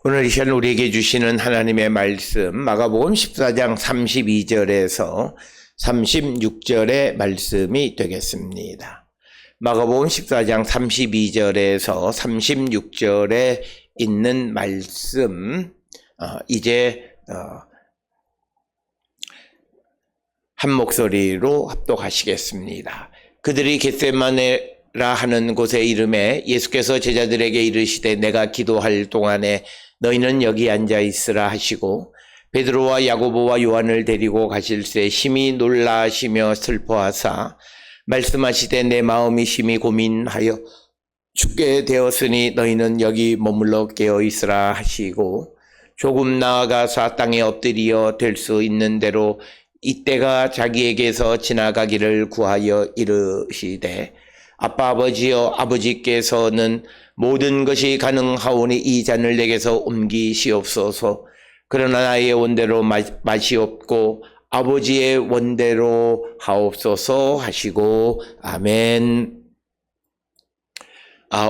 오늘 이 시간 우리에게 주시는 하나님의 말씀 마가복음 14장 32절에서 36절의 말씀이 되겠습니다. 마가복음 14장 32절에서 36절에 있는 말씀 이제 한 목소리로 합독하시겠습니다. 그들이 겟세마네라 하는 곳에 이름에 예수께서 제자들에게 이르시되 내가 기도할 동안에 너희는 여기 앉아 있으라 하시고 베드로와 야고보와 요한을 데리고 가실새 심히 놀라시며 슬퍼하사 말씀하시되 내 마음이 심히 고민하여 죽게 되었으니 너희는 여기 머물러 깨어 있으라 하시고 조금 나아가사 땅에 엎드려 될 수 있는 대로 이때가 자기에게서 지나가기를 구하여 이르시되 아빠 아버지여 아버지께서는 모든 것이 가능하오니 이 잔을 내게서 옮기시옵소서. 그러나 나의 원대로 마시옵고 아버지의 원대로 하옵소서 하시고 아멘.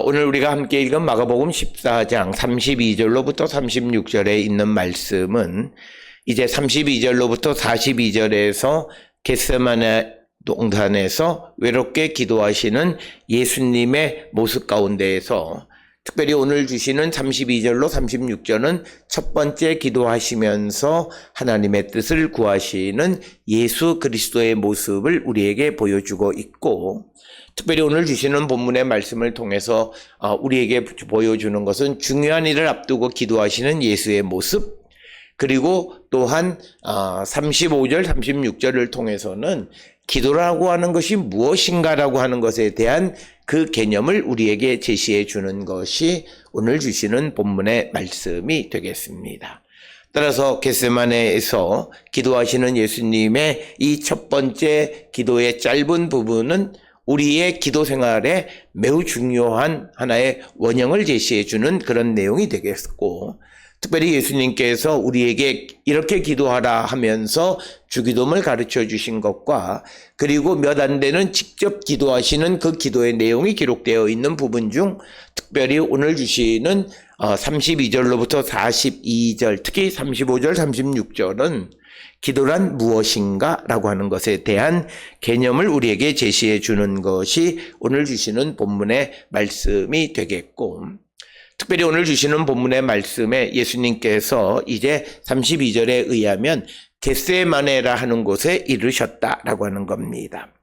오늘 우리가 함께 읽은 마가복음 14장 32절로부터 36절에 있는 말씀은 이제 32절로부터 42절에서 겟세마네 동산에서 외롭게 기도하시는 예수님의 모습 가운데에서 특별히 오늘 주시는 32절로 36절은 첫 번째 기도하시면서 하나님의 뜻을 구하시는 예수 그리스도의 모습을 우리에게 보여주고 있고, 특별히 오늘 주시는 본문의 말씀을 통해서 우리에게 보여주는 것은 중요한 일을 앞두고 기도하시는 예수의 모습, 그리고 또한 35절, 36절을 통해서는 기도라고 하는 것이 무엇인가라고 하는 것에 대한 그 개념을 우리에게 제시해 주는 것이 오늘 주시는 본문의 말씀이 되겠습니다. 따라서 겟세마네에서 기도하시는 예수님의 이 첫 번째 기도의 짧은 부분은 우리의 기도 생활에 매우 중요한 하나의 원형을 제시해 주는 그런 내용이 되겠고, 특별히 예수님께서 우리에게 이렇게 기도하라 하면서 주기도문을 가르쳐 주신 것과 그리고 몇 안 되는 직접 기도하시는 그 기도의 내용이 기록되어 있는 부분 중 특별히 오늘 주시는 32절로부터 42절, 특히 35절, 36절은 기도란 무엇인가 라고 하는 것에 대한 개념을 우리에게 제시해 주는 것이 오늘 주시는 본문의 말씀이 되겠고, 특별히 오늘 주시는 본문의 말씀에 예수님께서 이제 32절에 의하면 겟세마네라 하는 곳에 이르셨다라고 하는 겁니다.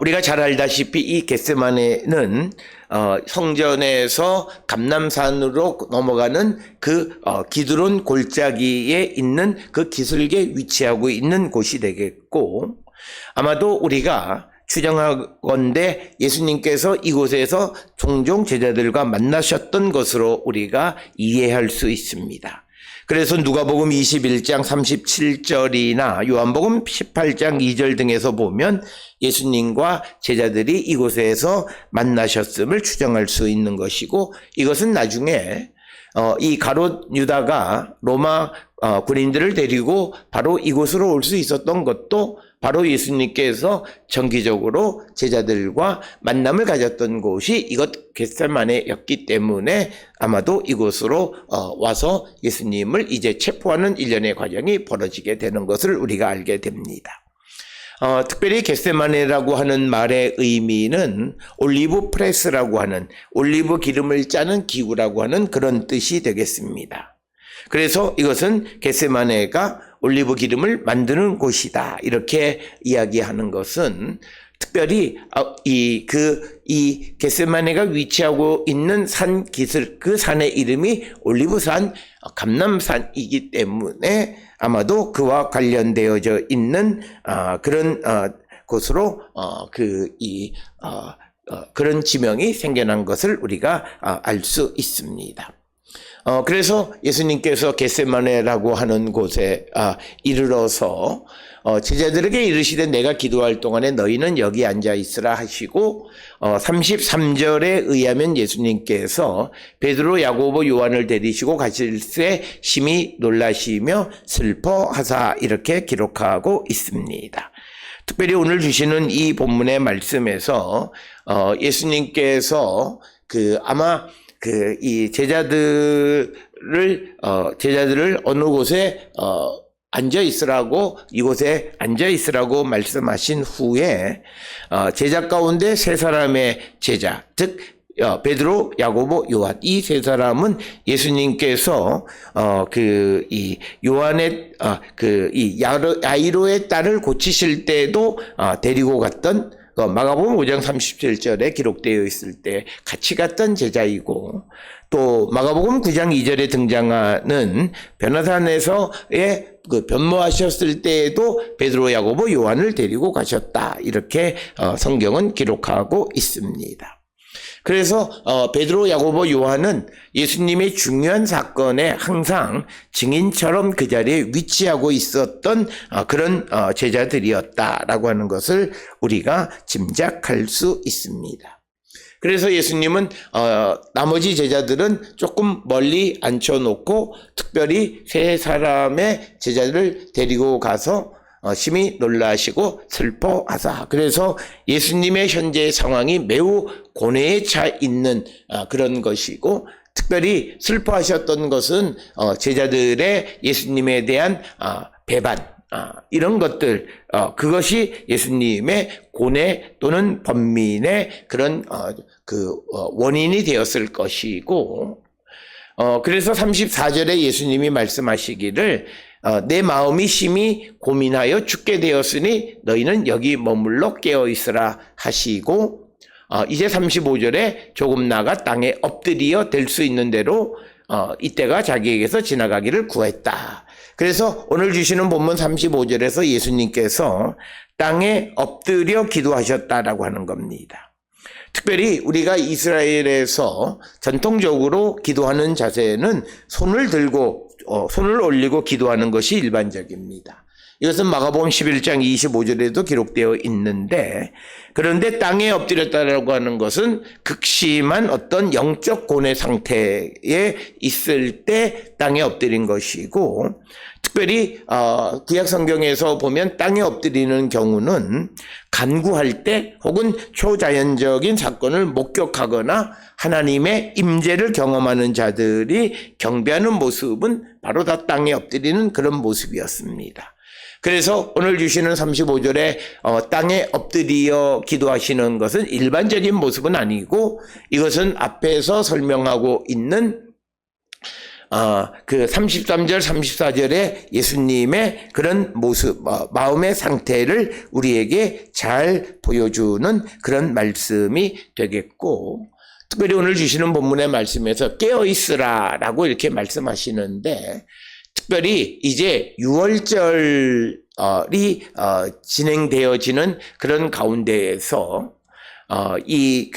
우리가 잘 알다시피 이 겟세마네는 성전에서 감람산으로 넘어가는 그 기드론 골짜기에 있는 그 기슭에 위치하고 있는 곳이 되겠고, 아마도 우리가 추정하건대 예수님께서 이곳에서 종종 제자들과 만나셨던 것으로 우리가 이해할 수 있습니다. 그래서 누가복음 21장 37절이나 요한복음 18장 2절 등에서 보면 예수님과 제자들이 이곳에서 만나셨음을 추정할 수 있는 것이고, 이것은 나중에 이 가롯 유다가 로마 군인들을 데리고 바로 이곳으로 올 수 있었던 것도 바로 예수님께서 정기적으로 제자들과 만남을 가졌던 곳이 이것 겟세마네였기 때문에 아마도 이곳으로 와서 예수님을 이제 체포하는 일련의 과정이 벌어지게 되는 것을 우리가 알게 됩니다. 특별히 겟세마네라고 하는 말의 의미는 올리브 프레스라고 하는 올리브 기름을 짜는 기구라고 하는 그런 뜻이 되겠습니다. 그래서 이것은 겟세마네가 올리브 기름을 만드는 곳이다 이렇게 이야기하는 것은 특별히 이 겟세마네가 위치하고 있는 산 기슭, 그 산의 이름이 올리브산, 감람산이기 때문에 아마도 그와 관련되어져 있는 그런 곳으로 그런 지명이 생겨난 것을 우리가 알 수 있습니다. 그래서 예수님께서 겟세마네라고 하는 곳에 이르러서 제자들에게 이르시되 내가 기도할 동안에 너희는 여기 앉아 있으라 하시고 33절에 의하면 예수님께서 베드로, 야고보, 요한을 데리시고 가실새 심히 놀라시며 슬퍼하사 이렇게 기록하고 있습니다. 특별히 오늘 주시는 이 본문의 말씀에서 예수님께서 아마 이 제자들을 어느 곳에 앉아 있으라고, 이곳에 앉아 있으라고 말씀하신 후에 제자 가운데 세 사람의 제자, 즉 베드로, 야고보, 요한, 이 세 사람은 예수님께서 이 요한의 이 야이로의 딸을 고치실 때도 데리고 갔던 마가복음 5장 37절에 기록되어 있을 때 같이 갔던 제자이고, 또 마가복음 9장 2절에 등장하는 변화산에서의 변모하셨을 때에도 베드로, 야고보, 요한을 데리고 가셨다, 이렇게 성경은 기록하고 있습니다. 그래서 베드로, 야고보, 요한은 예수님의 중요한 사건에 항상 증인처럼 그 자리에 위치하고 있었던 그런 제자들이었다라고 하는 것을 우리가 짐작할 수 있습니다. 그래서 예수님은 나머지 제자들은 조금 멀리 앉혀놓고 특별히 세 사람의 제자들을 데리고 가서 심히 놀라시고 슬퍼하사, 그래서 예수님의 현재 상황이 매우 고뇌에 차 있는 그런 것이고, 특별히 슬퍼하셨던 것은 제자들의 예수님에 대한 배반, 이런 것들, 그것이 예수님의 고뇌 또는 번민의 그런 원인이 되었을 것이고, 그래서 34절에 예수님이 말씀하시기를 내 마음이 심히 고민하여 죽게 되었으니 너희는 여기 머물러 깨어있으라 하시고, 이제 35절에 조금 나가 땅에 엎드려 될 수 있는 대로 이때가 자기에게서 지나가기를 구했다. 그래서 오늘 주시는 본문 35절에서 예수님께서 땅에 엎드려 기도하셨다라고 하는 겁니다. 특별히 우리가 이스라엘에서 전통적으로 기도하는 자세는 손을 올리고 기도하는 것이 일반적입니다. 이것은 마가복음 11장 25절에도 기록되어 있는데, 그런데 땅에 엎드렸다라고 하는 것은 극심한 어떤 영적 고뇌 상태에 있을 때 땅에 엎드린 것이고, 특별히 구약 성경에서 보면 땅에 엎드리는 경우는 간구할 때 혹은 초자연적인 사건을 목격하거나 하나님의 임재를 경험하는 자들이 경배하는 모습은 바로 다 땅에 엎드리는 그런 모습이었습니다. 그래서 오늘 주시는 35절에 땅에 엎드려 기도하시는 것은 일반적인 모습은 아니고, 이것은 앞에서 설명하고 있는 33절, 34절에 예수님의 그런 모습, 마음의 상태를 우리에게 잘 보여주는 그런 말씀이 되겠고, 특별히 오늘 주시는 본문의 말씀에서 깨어있으라라고 이렇게 말씀하시는데, 특별히 이제 6월절이 진행되어지는 그런 가운데에서 이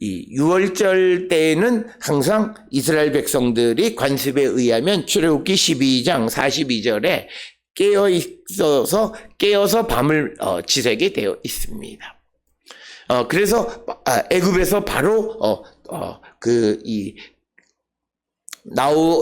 6월절 때에는 항상 이스라엘 백성들이 관습에 의하면 출애굽기 12장 42절에 깨어서 밤을 지새게 되어 있습니다. 그래서 애굽에서 바로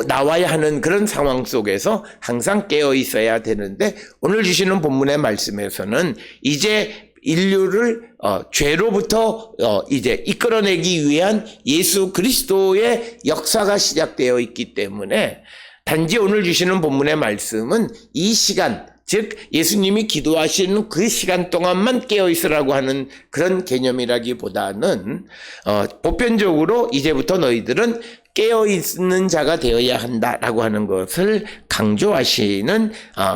나와야 하는 그런 상황 속에서 항상 깨어 있어야 되는데, 오늘 주시는 본문의 말씀에서는 이제 인류를 죄로부터 이제 이끌어내기 위한 예수 그리스도의 역사가 시작되어 있기 때문에, 단지 오늘 주시는 본문의 말씀은 이 시간, 즉 예수님이 기도하시는 그 시간 동안만 깨어있으라고 하는 그런 개념이라기보다는 보편적으로 이제부터 너희들은 깨어있는 자가 되어야 한다라고 하는 것을 강조하시는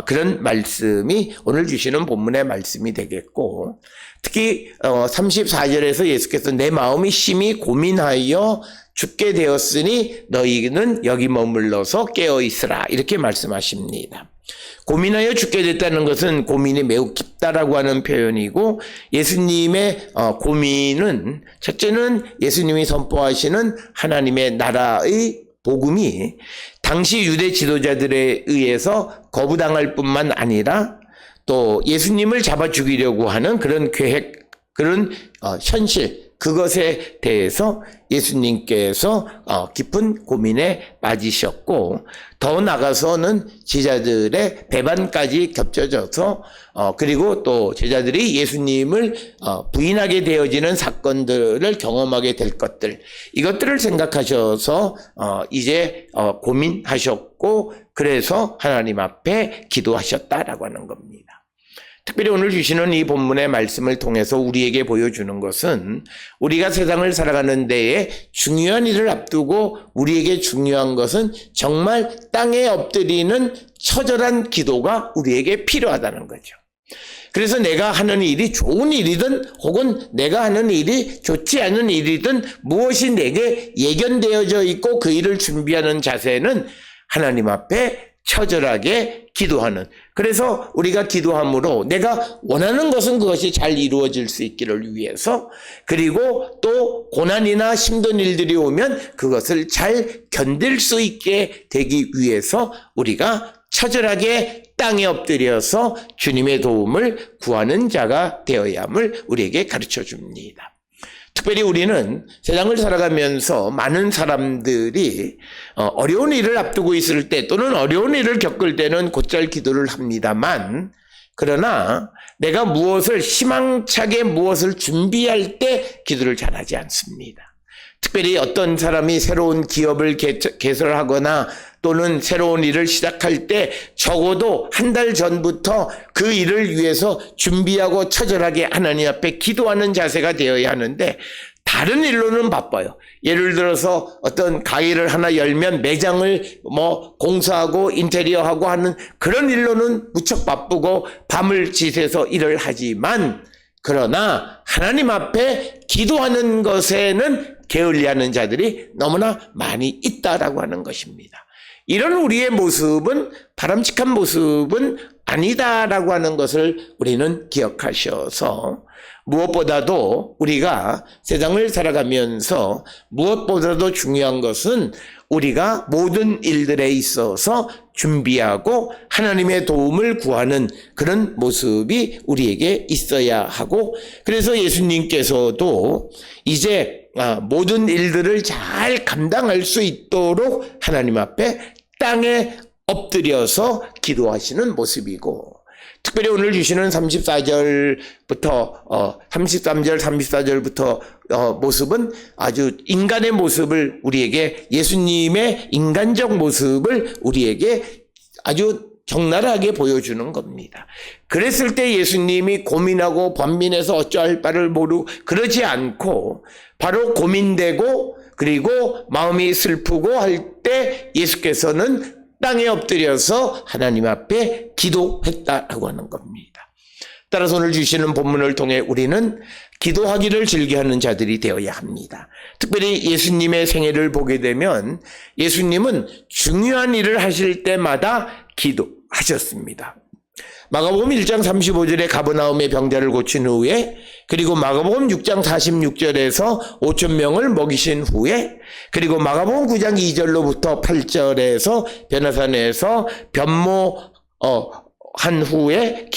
그런 말씀이 오늘 주시는 본문의 말씀이 되겠고, 특히 34절에서 예수께서 내 마음이 심히 고민하여 죽게 되었으니 너희는 여기 머물러서 깨어있으라, 이렇게 말씀하십니다. 고민하여 죽게 됐다는 것은 고민이 매우 깊다라고 하는 표현이고, 예수님의 고민은 첫째는 예수님이 선포하시는 하나님의 나라의 복음이 당시 유대 지도자들에 의해서 거부당할 뿐만 아니라 또 예수님을 잡아 죽이려고 하는 그런 계획, 그런 현실, 그것에 대해서 예수님께서 깊은 고민에 빠지셨고, 더 나아가서는 제자들의 배반까지 겹쳐져서 그리고 또 제자들이 예수님을 부인하게 되어지는 사건들을 경험하게 될 것들, 이것들을 생각하셔서 이제 고민하셨고, 그래서 하나님 앞에 기도하셨다라고 하는 겁니다. 특별히 오늘 주시는 이 본문의 말씀을 통해서 우리에게 보여주는 것은 우리가 세상을 살아가는 데에 중요한 일을 앞두고 우리에게 중요한 것은 정말 땅에 엎드리는 처절한 기도가 우리에게 필요하다는 거죠. 그래서 내가 하는 일이 좋은 일이든 혹은 내가 하는 일이 좋지 않은 일이든 무엇이 내게 예견되어져 있고 그 일을 준비하는 자세는 하나님 앞에 처절하게 기도하는, 그래서 우리가 기도함으로 내가 원하는 것은 그것이 잘 이루어질 수 있기를 위해서, 그리고 또 고난이나 힘든 일들이 오면 그것을 잘 견딜 수 있게 되기 위해서 우리가 처절하게 땅에 엎드려서 주님의 도움을 구하는 자가 되어야 함을 우리에게 가르쳐 줍니다. 특별히 우리는 세상을 살아가면서 많은 사람들이 어려운 일을 앞두고 있을 때 또는 어려운 일을 겪을 때는 곧잘 기도를 합니다만, 그러나 내가 무엇을 희망차게 무엇을 준비할 때 기도를 잘하지 않습니다. 특별히 어떤 사람이 새로운 기업을 개설하거나 또는 새로운 일을 시작할 때 적어도 한 달 전부터 그 일을 위해서 준비하고 처절하게 하나님 앞에 기도하는 자세가 되어야 하는데, 다른 일로는 바빠요. 예를 들어서 어떤 가게를 하나 열면 매장을 공사하고 인테리어하고 하는 그런 일로는 무척 바쁘고 밤을 지새서 일을 하지만, 그러나 하나님 앞에 기도하는 것에는 게을리하는 자들이 너무나 많이 있다라고 하는 것입니다. 이런 우리의 모습은 바람직한 모습은 아니다라고 하는 것을 우리는 기억하셔서, 무엇보다도 우리가 세상을 살아가면서 무엇보다도 중요한 것은 우리가 모든 일들에 있어서 준비하고 하나님의 도움을 구하는 그런 모습이 우리에게 있어야 하고, 그래서 예수님께서도 이제 모든 일들을 잘 감당할 수 있도록 하나님 앞에 땅에 엎드려서 기도하시는 모습이고, 특별히 오늘 주시는 33절, 34절부터 모습은 아주 인간의 모습을 우리에게, 예수님의 인간적 모습을 우리에게 아주 적나라하게 보여주는 겁니다. 그랬을 때 예수님이 고민하고 번민해서 어찌할 바를 모르고 그러지 않고, 바로 고민되고 그리고 마음이 슬프고 할 때 예수께서는 땅에 엎드려서 하나님 앞에 기도했다라고 하는 겁니다. 따라서 오늘 주시는 본문을 통해 우리는 기도하기를 즐겨하는 자들이 되어야 합니다. 특별히 예수님의 생애를 보게 되면 예수님은 중요한 일을 하실 때마다 기도하셨습니다. 마가복음 1장 35절에 가버나움의 병자를 고친 후에, 그리고 마가복음 6장 46절에서 5,000명을 먹이신 후에, 그리고 마가복음 9장 2절로부터 8절에서 변화산에서 변모한 후에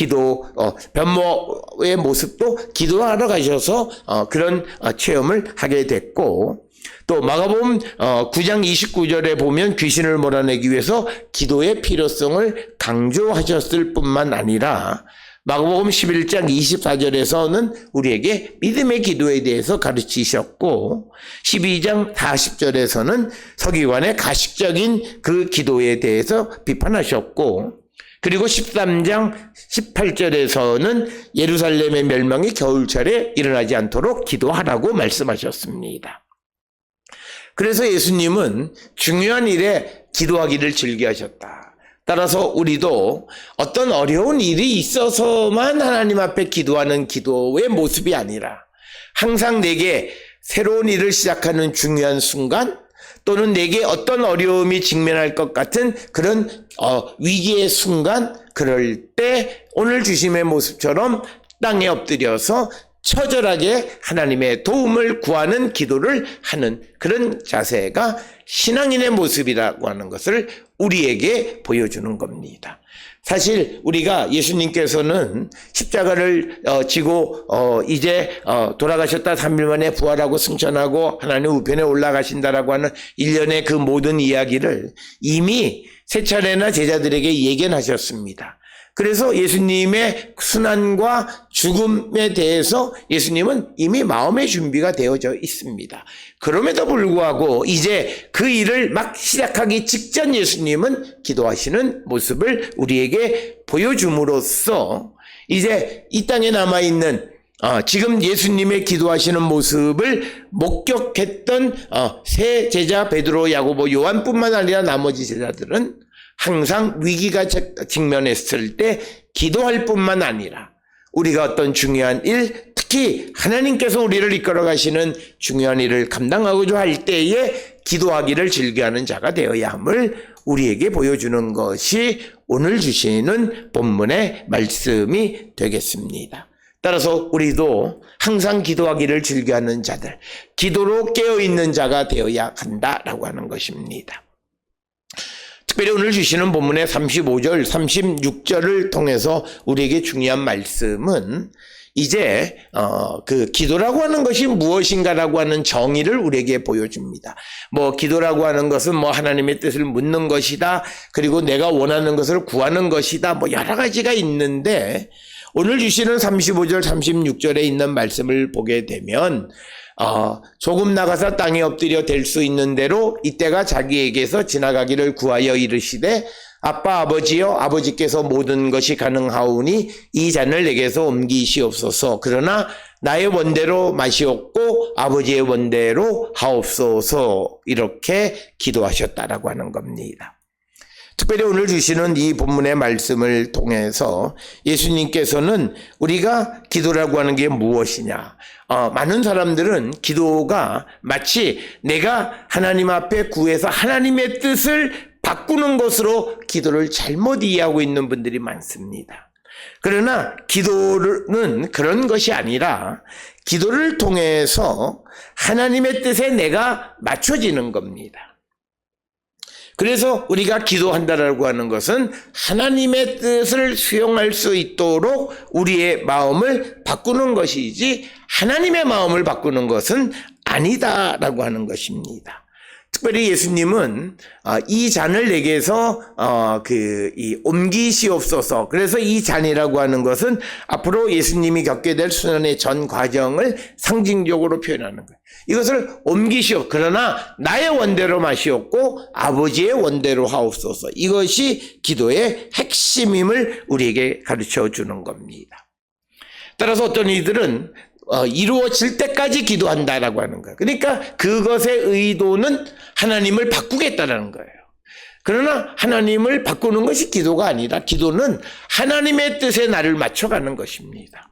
변모의 모습도 기도하러 가셔서 그런 체험을 하게 됐고, 또 마가복음 9장 29절에 보면 귀신을 몰아내기 위해서 기도의 필요성을 강조하셨을 뿐만 아니라 마가복음 11장 24절에서는 우리에게 믿음의 기도에 대해서 가르치셨고, 12장 40절에서는 서기관의 가식적인 그 기도에 대해서 비판하셨고, 그리고 13장 18절에서는 예루살렘의 멸망이 겨울철에 일어나지 않도록 기도하라고 말씀하셨습니다. 그래서 예수님은 중요한 일에 기도하기를 즐겨하셨다. 따라서 우리도 어떤 어려운 일이 있어서만 하나님 앞에 기도하는 기도의 모습이 아니라, 항상 내게 새로운 일을 시작하는 중요한 순간, 또는 내게 어떤 어려움이 직면할 것 같은 그런 위기의 순간, 그럴 때 오늘 주심의 모습처럼 땅에 엎드려서 처절하게 하나님의 도움을 구하는 기도를 하는 그런 자세가 신앙인의 모습이라고 하는 것을 우리에게 보여주는 겁니다. 사실 우리가 예수님께서는 십자가를 지고 이제 돌아가셨다 3일 만에 부활하고 승천하고 하나님 우편에 올라가신다라고 하는 일련의 그 모든 이야기를 이미 세 차례나 제자들에게 예견하셨습니다. 그래서 예수님의 순환과 죽음에 대해서 예수님은 이미 마음의 준비가 되어져 있습니다. 그럼에도 불구하고 이제 그 일을 막 시작하기 직전 예수님은 기도하시는 모습을 우리에게 보여줌으로써 이제 이 땅에 남아있는 지금 예수님의 기도하시는 모습을 목격했던 세 제자 베드로, 야고보, 요한뿐만 아니라 나머지 제자들은 항상 위기가 직면했을 때 기도할 뿐만 아니라 우리가 어떤 중요한 일, 특히 하나님께서 우리를 이끌어 가시는 중요한 일을 감당하고자 할 때에 기도하기를 즐겨하는 자가 되어야 함을 우리에게 보여주는 것이 오늘 주시는 본문의 말씀이 되겠습니다. 따라서 우리도 항상 기도하기를 즐겨하는 자들, 기도로 깨어있는 자가 되어야 한다라고 하는 것입니다. 특별히 오늘 주시는 본문의 35절, 36절을 통해서 우리에게 중요한 말씀은 이제 그 기도라고 하는 것이 무엇인가라고 하는 정의를 우리에게 보여줍니다. 기도라고 하는 것은 하나님의 뜻을 묻는 것이다. 그리고 내가 원하는 것을 구하는 것이다. 여러 가지가 있는데 오늘 주시는 35절, 36절에 있는 말씀을 보게 되면 조금 나가서 땅에 엎드려 댈 수 있는 대로 이때가 자기에게서 지나가기를 구하여 이르시되 아빠 아버지여 아버지께서 모든 것이 가능하오니 이 잔을 내게서 옮기시옵소서. 그러나 나의 원대로 마시옵고 아버지의 원대로 하옵소서. 이렇게 기도하셨다라고 하는 겁니다. 특별히 오늘 주시는 이 본문의 말씀을 통해서 예수님께서는 우리가 기도라고 하는 게 무엇이냐, 많은 사람들은 기도가 마치 내가 하나님 앞에 구해서 하나님의 뜻을 바꾸는 것으로 기도를 잘못 이해하고 있는 분들이 많습니다. 그러나 기도는 그런 것이 아니라 기도를 통해서 하나님의 뜻에 내가 맞춰지는 겁니다. 그래서 우리가 기도한다라고 하는 것은 하나님의 뜻을 수용할 수 있도록 우리의 마음을 바꾸는 것이지 하나님의 마음을 바꾸는 것은 아니다라고 하는 것입니다. 특별히 예수님은 이 잔을 내게서 옮기시옵소서. 그래서 이 잔이라고 하는 것은 앞으로 예수님이 겪게 될 수련의 전 과정을 상징적으로 표현하는 거예요. 이것을 옮기시오. 그러나 나의 원대로 마시옵고 아버지의 원대로 하옵소서. 이것이 기도의 핵심임을 우리에게 가르쳐 주는 겁니다. 따라서 어떤 이들은 이루어질 때까지 기도한다라고 하는 거예요. 그러니까 그것의 의도는 하나님을 바꾸겠다라는 거예요. 그러나 하나님을 바꾸는 것이 기도가 아니라 기도는 하나님의 뜻에 나를 맞춰가는 것입니다.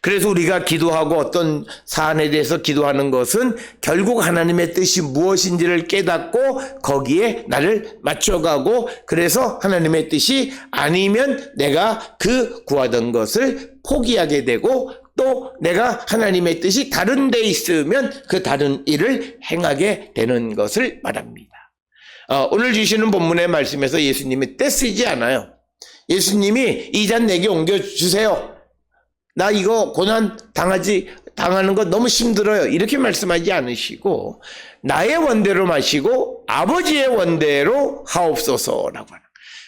그래서 우리가 기도하고 어떤 사안에 대해서 기도하는 것은 결국 하나님의 뜻이 무엇인지를 깨닫고 거기에 나를 맞춰가고, 그래서 하나님의 뜻이 아니면 내가 그 구하던 것을 포기하게 되고, 또 내가 하나님의 뜻이 다른 데 있으면 그 다른 일을 행하게 되는 것을 말합니다. 오늘 주시는 본문의 말씀에서 예수님이 떼쓰지 않아요. 예수님이 이 잔 내게 옮겨주세요. 나 이거 고난 당하는 거 너무 힘들어요. 이렇게 말씀하지 않으시고 나의 원대로 마시고 아버지의 원대로 하옵소서라고 하는.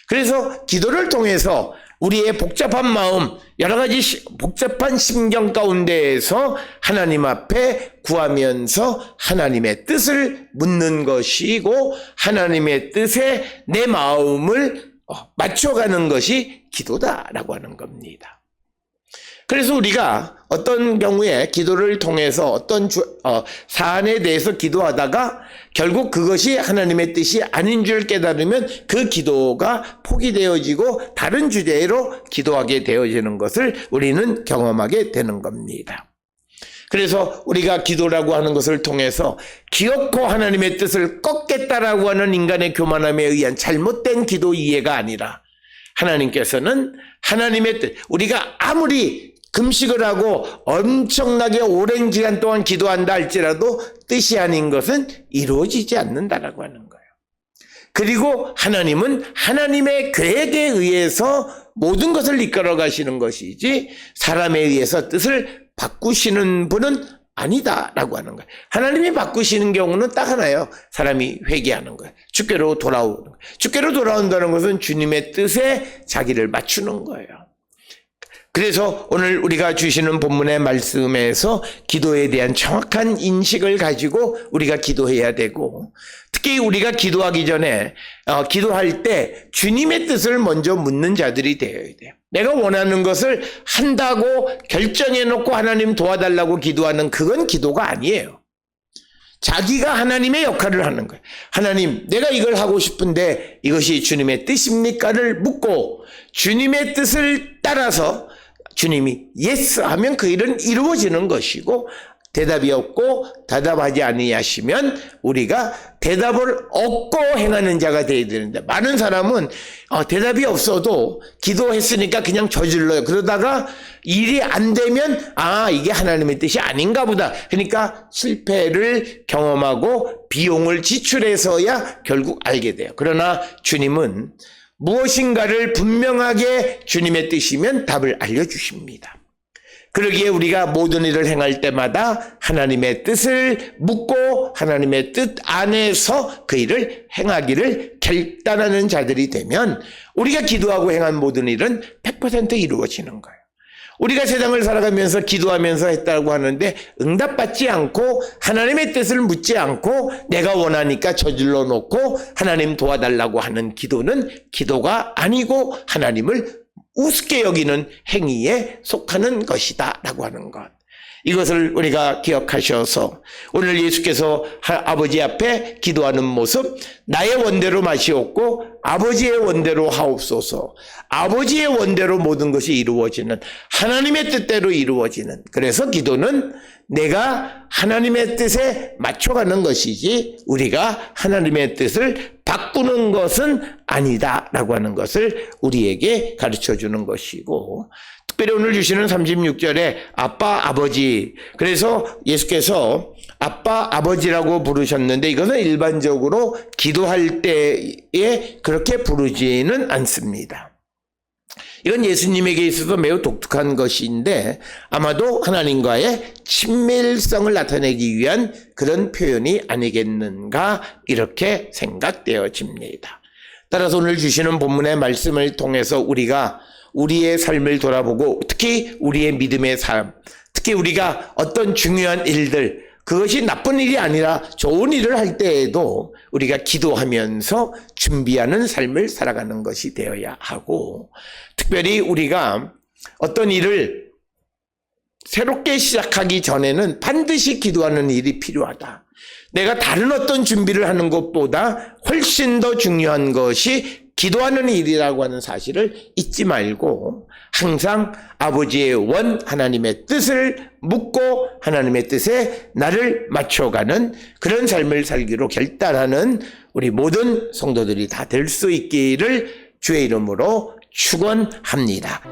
그래서 기도를 통해서 우리의 복잡한 마음, 여러 가지 복잡한 심경 가운데에서 하나님 앞에 구하면서 하나님의 뜻을 묻는 것이고 하나님의 뜻에 내 마음을 맞춰가는 것이 기도다라고 하는 겁니다. 그래서 우리가 어떤 경우에 기도를 통해서 어떤 사안에 대해서 기도하다가 결국 그것이 하나님의 뜻이 아닌 줄 깨달으면 그 기도가 포기되어지고 다른 주제로 기도하게 되어지는 것을 우리는 경험하게 되는 겁니다. 그래서 우리가 기도라고 하는 것을 통해서 기어코 하나님의 뜻을 꺾겠다라고 하는 인간의 교만함에 의한 잘못된 기도 이해가 아니라 하나님께서는 하나님의 뜻, 우리가 아무리 금식을 하고 엄청나게 오랜 기간 동안 기도한다 할지라도 뜻이 아닌 것은 이루어지지 않는다라고 하는 거예요. 그리고 하나님은 하나님의 계획에 의해서 모든 것을 이끌어 가시는 것이지 사람에 의해서 뜻을 바꾸시는 분은 아니다라고 하는 거예요. 하나님이 바꾸시는 경우는 딱 하나예요. 사람이 회개하는 거예요. 주께로 돌아오는 거예요. 주께로 돌아온다는 것은 주님의 뜻에 자기를 맞추는 거예요. 그래서 오늘 우리가 주시는 본문의 말씀에서 기도에 대한 정확한 인식을 가지고 우리가 기도해야 되고, 특히 우리가 기도하기 전에 기도할 때 주님의 뜻을 먼저 묻는 자들이 되어야 돼요. 내가 원하는 것을 한다고 결정해놓고 하나님 도와달라고 기도하는 그건 기도가 아니에요. 자기가 하나님의 역할을 하는 거예요. 하나님, 내가 이걸 하고 싶은데 이것이 주님의 뜻입니까를 묻고 주님의 뜻을 따라서 주님이 예스 하면 그 일은 이루어지는 것이고, 대답이 없고 대답하지 아니하시면 우리가 대답을 얻고 행하는 자가 되어야 되는데, 많은 사람은 대답이 없어도 기도했으니까 그냥 저질러요. 그러다가 일이 안 되면 이게 하나님의 뜻이 아닌가 보다. 그러니까 실패를 경험하고 비용을 지출해서야 결국 알게 돼요. 그러나 주님은 무엇인가를 분명하게 주님의 뜻이면 답을 알려주십니다. 그러기에 우리가 모든 일을 행할 때마다 하나님의 뜻을 묻고 하나님의 뜻 안에서 그 일을 행하기를 결단하는 자들이 되면 우리가 기도하고 행한 모든 일은 100% 이루어지는 거예요. 우리가 세상을 살아가면서 기도하면서 했다고 하는데 응답받지 않고 하나님의 뜻을 묻지 않고 내가 원하니까 저질러 놓고 하나님 도와달라고 하는 기도는 기도가 아니고 하나님을 우습게 여기는 행위에 속하는 것이다 라고 하는 것. 이것을 우리가 기억하셔서 오늘 예수께서 아버지 앞에 기도하는 모습, 나의 원대로 마시옵고 아버지의 원대로 하옵소서. 아버지의 원대로 모든 것이 이루어지는, 하나님의 뜻대로 이루어지는, 그래서 기도는 내가 하나님의 뜻에 맞춰가는 것이지 우리가 하나님의 뜻을 바꾸는 것은 아니다라고 하는 것을 우리에게 가르쳐주는 것이고, 특별히 오늘 주시는 36절에 아빠, 아버지, 그래서 예수께서 아빠, 아버지라고 부르셨는데 이것은 일반적으로 기도할 때에 그렇게 부르지는 않습니다. 이건 예수님에게 있어서 매우 독특한 것인데 아마도 하나님과의 친밀성을 나타내기 위한 그런 표현이 아니겠는가 이렇게 생각되어집니다. 따라서 오늘 주시는 본문의 말씀을 통해서 우리가 우리의 삶을 돌아보고 특히 우리의 믿음의 삶, 특히 우리가 어떤 중요한 일들, 그것이 나쁜 일이 아니라 좋은 일을 할 때에도 우리가 기도하면서 준비하는 삶을 살아가는 것이 되어야 하고, 특별히 우리가 어떤 일을 새롭게 시작하기 전에는 반드시 기도하는 일이 필요하다. 내가 다른 어떤 준비를 하는 것보다 훨씬 더 중요한 것이 기도하는 일이라고 하는 사실을 잊지 말고 항상 아버지의 원, 하나님의 뜻을 묻고 하나님의 뜻에 나를 맞춰가는 그런 삶을 살기로 결단하는 우리 모든 성도들이 다 될 수 있기를 주의 이름으로 축원합니다.